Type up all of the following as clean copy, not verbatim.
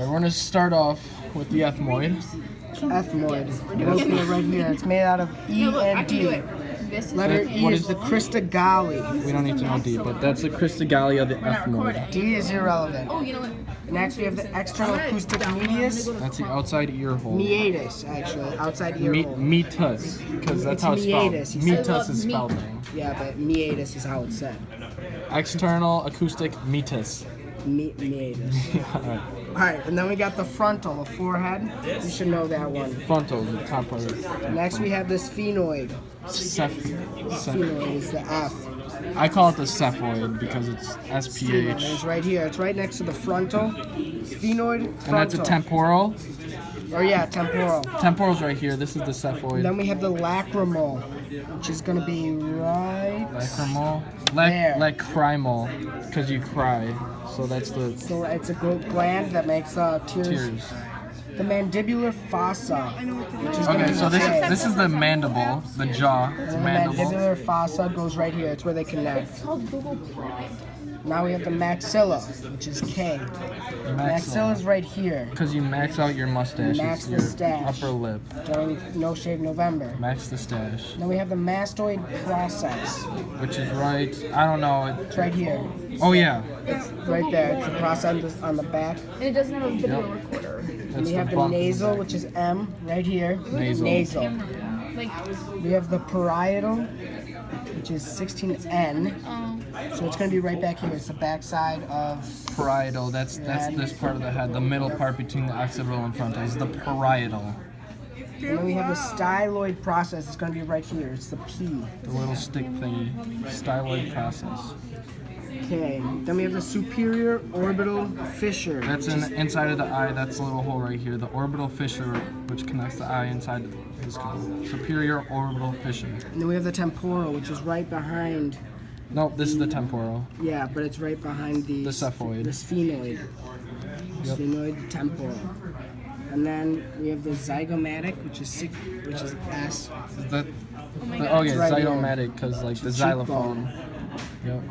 We're going to start off with the ethmoid. Ethmoid. Located right here. It's made out of E and D. Letter E is the cristagalli. We don't need to know D, but that's the cristagalli of the ethmoid. D is irrelevant. Oh, you know what? Next we have the external acoustic medius. That's the outside ear hole. Meatus, actually. Outside ear hole. Meatus, because that's It's how it's spelled. meatus, you said. Meatus is spelled wrong. Yeah, but meatus is how it's said. External acoustic meatus. Meatus. Alright, and then we got the frontal, the forehead. You should know that one. Frontal, the top part of it. Next we have this sphenoid. Sphenoid. Sphenoid is the F. I call it the cephoid because it's Sphenoid is SPH. right here. It's right next to the frontal. Sphenoid, frontal. And that's a temporal. Or yeah, temporal. Temporal's right here. This is the cephoid. Then we have the lacrimal, which is going to be right Lacrimal. there. Lacrimal, because you cry. So that's the So it's a gland that makes tears. tears. The mandibular fossa, which is going to Okay, be so J. this is the mandible, the jaw. It's a And the mandible. mandibular fossa goes right here. It's where they connect. It's called Google Play. Now we have the maxilla, which is K. Maxilla is right here Because you max out your mustache. Max It's the your stash. upper lip. during No Shave November. Max the stash. Then we have the mastoid process. Which is right, I don't know. It's right here. Oh yeah. It's right there. It's the process on the back. And it doesn't have a video recorder. And That's we have the bump. nasal, which is M, right here. Nasal. Like, We have the parietal, which is 16N. So it's going to be right back here. It's the back side of. Parietal, that's this part of the head. The middle part between the occipital and frontal is the parietal. And then we have the styloid process. It's going to be right here. It's the P. The little stick thingy. Styloid process. Okay. Then we have the superior orbital fissure. That's inside of the eye. That's a little hole right here. The orbital fissure, which connects the eye inside this called superior orbital fissure. And then we have the temporal, which is right behind. No, this is the temporal. Yeah, but it's right behind the cephoid. The sphenoid. Yep. Sphenoid temporal. And then we have the zygomatic, which is S. Is that? Oh yeah, Right here. zygomatic, because like the Cheekbone. xylophone. Yep.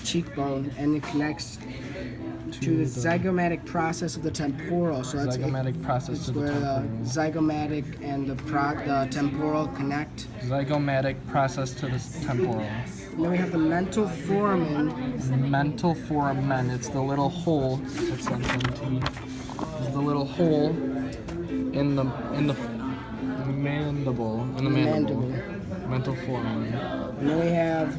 Cheekbone, and it connects to the zygomatic process of the temporal. So that's Zygomatic process it's to the where temporal. the zygomatic and the temporal connect. Zygomatic process to the temporal. And then we have the mental foramen. Mental foramen. It's the little hole. What's that thing? It's the little hole in the mandible. In the mandible. Mental foramen. And then we have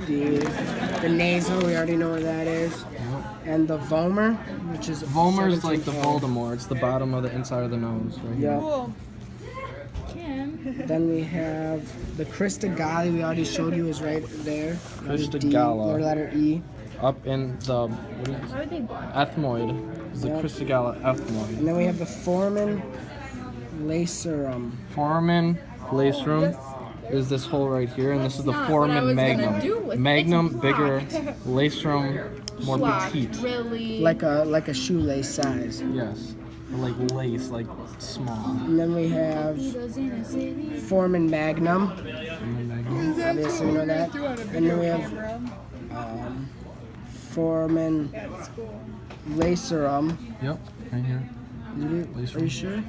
the nasal. We already know where that is. Yep. And the vomer, which is Vomer is like the 17 Voldemort. It's the bottom of the inside of the nose, right here. Yep. cool. Kim. Then we have the cristagalli. We already showed you is right there. Letter D, Cristagalla. or letter E. Up in the Why would they block? ethmoid. Is the Yep. Cristagalla ethmoid. And then we have the foramen lacerum. Foramen lacerum is this hole right here, and this is the That's not what I foramen was gonna magnum. do with Magnum this bigger, block. lacerum more Blocked, petite. really. Like a shoelace size. Yes, like lace, like small. And then we have Lido's in a city. foramen magnum. Foramen magnum. Obviously, we know that. And then we have foramen lacerum. Yep, right here. Are you sure?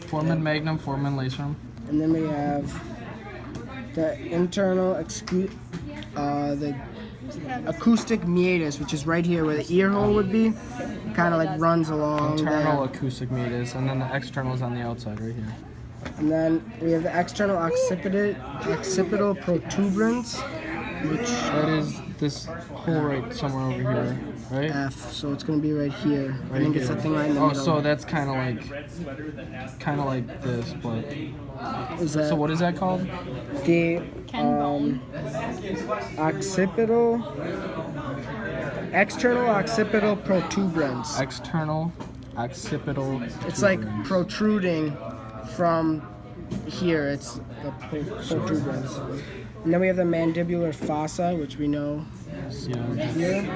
Foramen magnum, foramen lacerum. And then we have the internal the acoustic meatus, which is right here where the ear hole would be. Kind of like runs along Internal there. acoustic meatus, and then the external is on the outside right here. And then we have the external occipital protuberance, which That is this hole right somewhere over here, right? F. So it's gonna be right here. I Right think it's here. that thing right in the Oh, middle. so that's kind of like this, but Is that so what is that called? the Ken Bone. external occipital protuberance? External occipital. It's like protuberance. protruding from here. It's the protuberance. And then we have the mandibular fossa, which we know Yeah. here.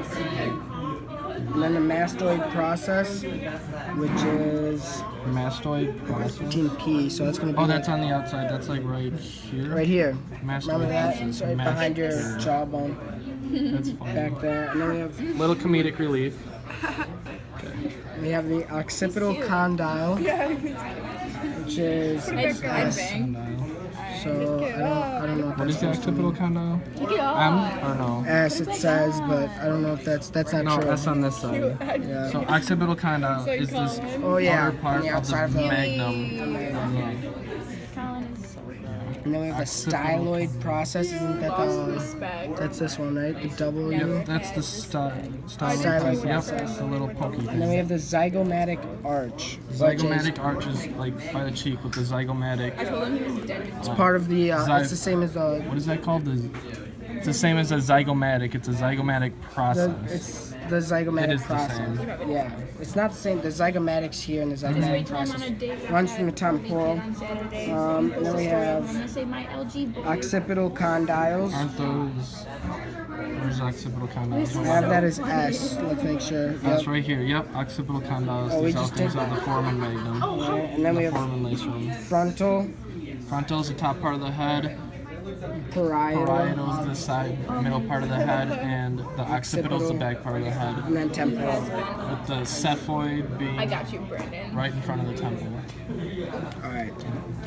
And then the mastoid process, which is Mastoid process. 15P. So that's going to be Oh, that's on the outside. That's like right here. right here. Mastoid Remember that? process. It's right behind your jawbone, That's fine. back there. And then we have Little comedic relief. We have the occipital condyle, which is I'd S. bang. So I don't know if What that's is the occipital condyle? Take it off. M or no? S. It says, but I don't know if that's not No, true. S on this side. Yeah. So occipital condyle is this Oh yeah, outer part on the of outside of the the. magnum. Colin is so good. And then we have the styloid process. Isn't that the? Respect. That's this one, right? The W. Yep, that's the Styloid styloid. Yep, process. the little pokey And then we thing. have the zygomatic arch. which is Zygomatic arch is like by the cheek with the zygomatic. I told him he was dead. part of the. It's the same as the. What is that called? It's the same as a zygomatic. It's a zygomatic process. It's the zygomatic It is the process. same. Yeah, it's not the same. The zygomatics here and the zygomatic process runs from the temporal. And then we have I'm gonna say my LG boy. occipital condyles. Aren't those? Where's occipital condyles? I have that as S. Let's make sure. That's Yep. right here. Yep, occipital condyles. Oh, we These are just things did are the foramen magnum. And then we The have foramen lacerum. frontal, Frontal is the top part of the head. parietal, Parietal is the side, middle part of the head, and the occipital is the back part of the head. and then temporal. With the cephoid being I got you, Brandon. right in front of the temple. All right.